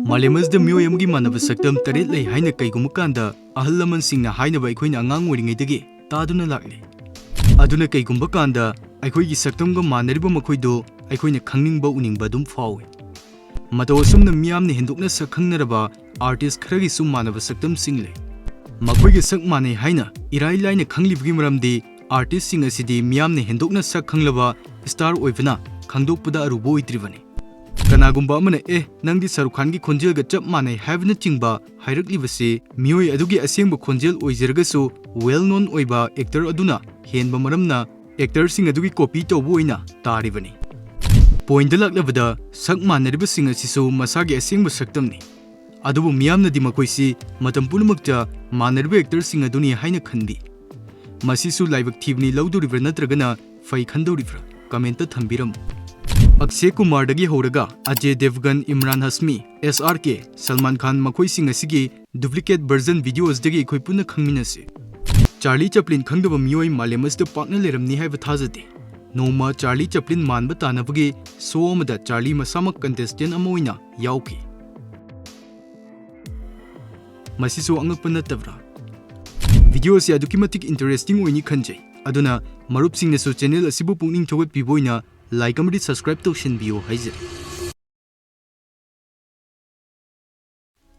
Malemazda Mayambu Manaba Saktam Taretla Haina Kaikumukanda, Ahalaman Singna Haina by Queen Angang wedding Edigi, Taduna Lakli. Aduna Kaikumbakanda, Aikoi Saktunga Manariba Makoido, Aikoina Kanging Bowning Badum Fawi. Matosum the Miam Hindukna Sakanaraba, artist Kragi Sumanaba Saktam Single. Makoigi Sakmane Haina, Irai Line Kangli Gimramdi, artist singer Sidi Miam Hindukna Sak Khanglabra, Star Oivana, Kangdokpada Rubo Trivani. Kanagumba Mana Nandi Sarukhangi Konjel Gachap Mane Havna Chingba, Hierarchy Vasi, Mui Adugi Asemba Konjel Oizergaso, well known Oiba, actor Aduna, Henba Maramna, actor sing Adugi Kopi to Boina, Tarivani. Point the Lavada, Sakman Neribus singer Siso, Masagi Asemba Saktamni. Adubu Miamna Dimakoisi, Matampulmukta, Manerbe actor sing Aduni Haina Kandi. Masisu live actively Laudu River Natragana, Fai Kando River, Commenta Tambiram. Akshay Kumar Dagi Horaga, Ajay Devgan, Imran Hasmi, SRK, Salman Khan Makoi Ngasigi, duplicate version videos Dagi Koipuna Kangminasi. Charlie Chaplin Kangdaba Mui Malemas the partner Leramni have a Tazati. Noma Charlie Chaplin Man Batanavagi, Soamada Charlie Masamak contestant Amoina, Yauki. Masiso Angapana Tavra. Videos Yadukimatic interesting when you kanjay. Aduna, Marup Sing the channel Asibu Puning Towet Piboina. Like and subscribe to Shinbio Heiser.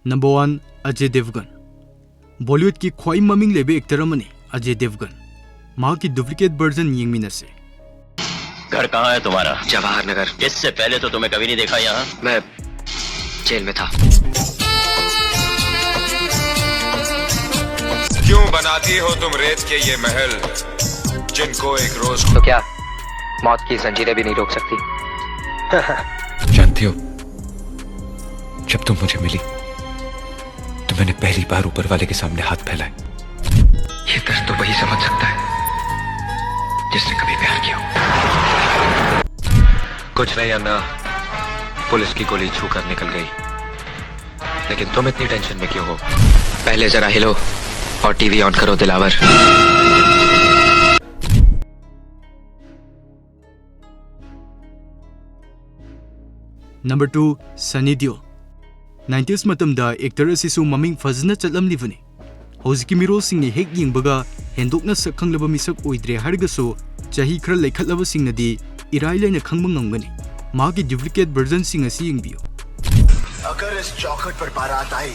Number 1. Ajay Devgan. Bollywood की ख्वाई ममिंग लेबे actor मने अजय देवगन माँ की duplicate version यंगमिना से घर कहाँ है तुम्हारा? जवाहर नगर। इससे पहले तो तुम्हें कभी नहीं देखा यहाँ। मैं जेल में था। क्यों बनाती हो तुम रेत के ये महल जिनको एक रोज तो क्या मौत की जंजीरें भी नहीं रोक सकती। जानती हो जब तुम मुझे मिली तो मैंने पहली बार ऊपर वाले के सामने हाथ फैलाए। ये दर्द तो वही समझ सकता है जिसने कभी प्यार किया हो। कुछ नहीं अन्ना, पुलिस की गोली छू कर निकल गई, लेकिन तुम इतनी टेंशन में क्यों हो? पहले जरा हिलो और टीवी ऑन करो Dilawar. Number 2. Sunny Deol. 90s matamda actor asisu maming fazna chatlamlibani. Hoziki mirol singni hek yingbaga hendokna sak khanglaba misak oidre hargaso chahi khara lekhatlaba singnadi irai laina khangba ngamgani. Magi duplicate version sing asi yingbiyo. अगर इस चौखट पर बारात आई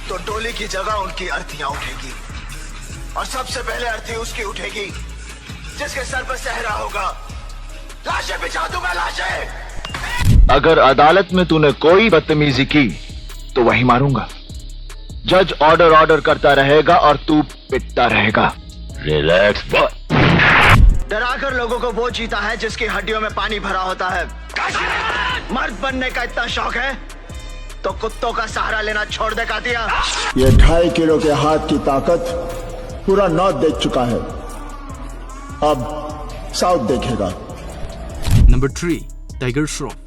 तो डोली की जगह उनकी अर्थियां उठेगी और सबसे पहले अर्थी उसकी उठेगी जिसके सर पर सहरा होगा। लाशें बिछा दूंगा, लाशें। अगर अदालत में तूने कोई बदतमीजी की तो वही मारूंगा। जज ऑर्डर करता रहेगा और तू पिटता रहेगा। Relax boy. डराकर लोगों को वो जीता है जिसकी हड्डियों में पानी भरा होता है। मर्द बनने का इतना शौक है तो कुत्तों का सहारा लेना छोड़ दे कातिया। ये 2.5 किलो के हाथ की ताकत पूरा नॉर्थ देख चुका है, अब साउथ देखेगा। Number 3. Tiger Shroff.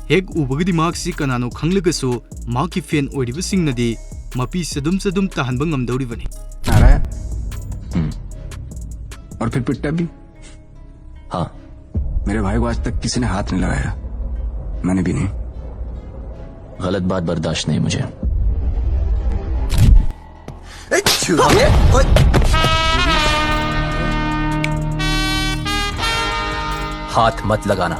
Hek ubagdi mark si kanano khanglagaso ma ki fan oiriba singnadi mapi sadum tahanba ngamdawribani. Narayan और फिर पिट्टा भी। हाँ, मेरे भाई को आज तक किसी ने हाथ नहीं लगाया, मैंने भी नहीं। गलत बात बर्दाश्त नहीं मुझे। हाथ मत लगाना।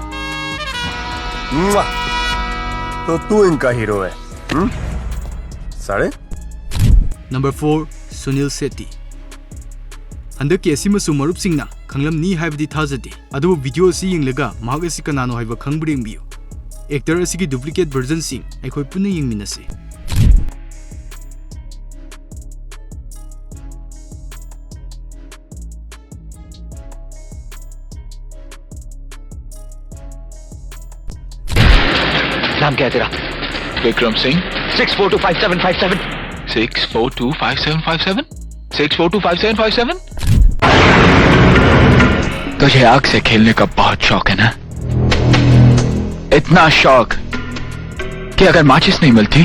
तो तू इनका हीरो है, साढ़े। Number 4. Sunil Sethi. Handak ki asimasu marup singna khanglam ni haibdi thazadi adu video si yinglaga mahag asi kanano haiba khangbring biyo. Actor asigi duplicate version sing aikoi punna yingminasi. नाम क्या है तेरा? विक्रम सिंह। 64257557 64255757 64255757। तुझे आग से खेलने का बहुत शौक है ना? इतना शौक कि अगर माचिस नहीं मिलती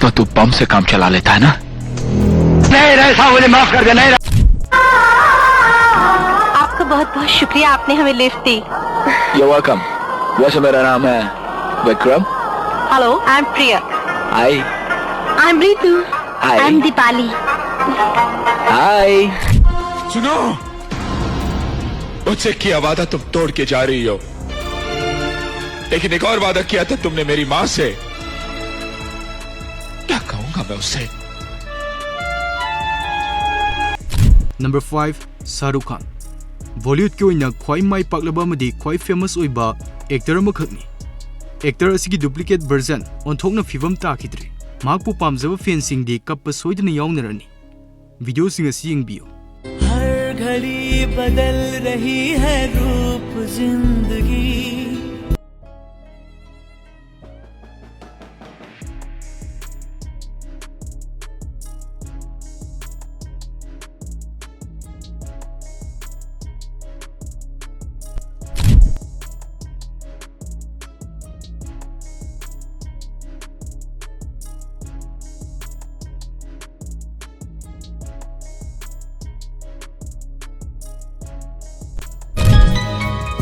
तो तू बम से काम चला लेता है ना? नहीं रहा, मुझे माफ कर दे। नहीं आपका बहुत बहुत शुक्रिया, आपने हमें लिफ्ट दी। You're welcome। वैसे मेरा नाम है Vikram. Hello, I'm Priya. Hi. I'm Ritu. Hi. I'm Dipali. Hi. सुनो, मुझसे किया वादा तुम तोड़ के जा रही हो, लेकिन एक और वादा किया था तुमने मेरी माँ से. क्या कहूंगा मैं उससे? Number 5 शाहरुख खान. बॉलीवुड के ओइना ख्वाई माई पाकलबा अमदी ख्वाई फेमस ओइबा एक्टर अमखकनी. एक्टर असिगी डुप्लीकेट वर्जन ओंथोकना फिवम ताखिद्रे. माकपु पामजबा फैनसिंगदी कप्पा सोइदना याउनरनी. वीडियो सिंग असि यंगबियो. हर घड़ी बदल रही है रूप जिंदगी.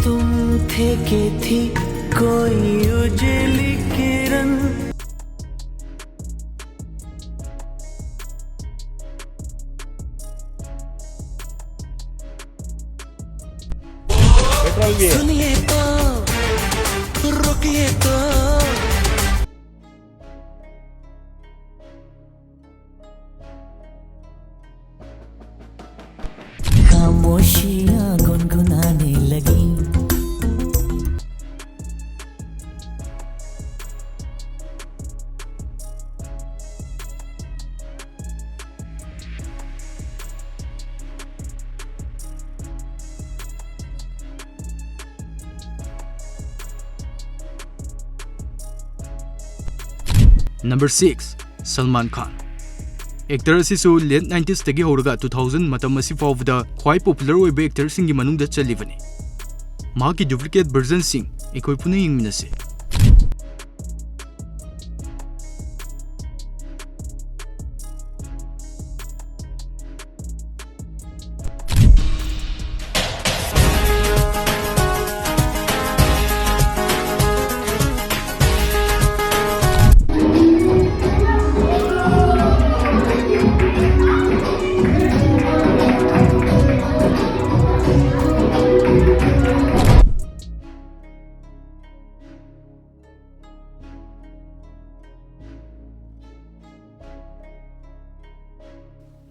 तुम थे के थी कोई उजली किरण. सुनिए तो रुकिए तो. खामोशियां गुनगुनाने लगी. Number 6 सलमान खान. एक्टर असिसु लेट 90s तगी होरगा 2000 मतम असि फावदा ख्वाई पॉपुलर ओइबे एक्टर सिंगी मनुंगदा चलिबने. माकी डुप्लीकेट वर्जन सिंग एकोइ पुना यंगमिनसे.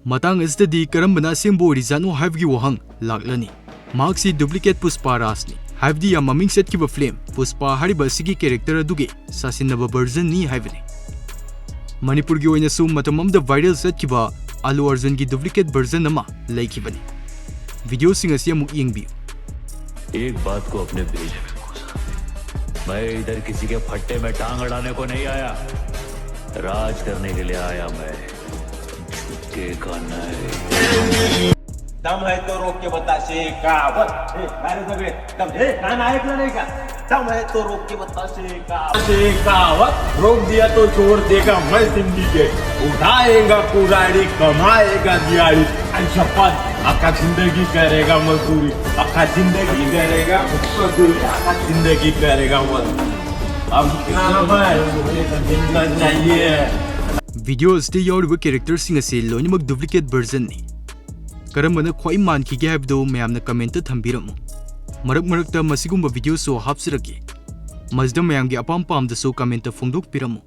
मतंग इसदी करम्बना सेंबो ओरिजानो हाइवगी वहंग लागलनी. मार्क्सी डुप्लीकेट पुष्पा राजनी. हाइवदी या ममिंग सेटकिबा फिल्म पुष्पा हारिबा सिगी कैरेक्टर अदुगे सासिनबा वर्जन नी हाइवनी. मणिपुर की ओइनसु मतम अमदा वायरल सेटकिबा आलू अर्जुन की डुप्लीकेट वर्जन अमा लैखिबनी. वीडियो सिंग असि अमुक यंगबियो. एक बात को अपने भेजे में घुसा. मैं इधर किसी के फट्टे में टांग अड़ाने को नहीं आया, राज करने के लिए आया. मैं दम है तो रोक के बता शेखावत. दम है कान ऐकलं नाही का? दम है तो रोक के बता शेखावत. रोक दिया तो छोड़ देगा मैं सिंगी के. उठाएगा कुराड़ी कमाएगा दिहाड़ी. आणि शपथ अक्का जिंदगी करेगा मजदूरी. अक्का जिंदगी करेगा मजदूरी. अक्का जिंदगी करेगा मजदूरी. अब कितना चाहिए. वीडियो असते यावरिबा कैरेक्टर सिंग असे लोइनमक डुप्लीकेट वर्जन नि. करमबना ख्वाई मानखिगे हाइबदो मयामना कमेंट थंबिरमु. मरक मरकता मसिगुम्बा वीडियो सो हापसिरके. मजदा मयामगी अपाम पामदसो कमेंट फोंदोक पिरमु.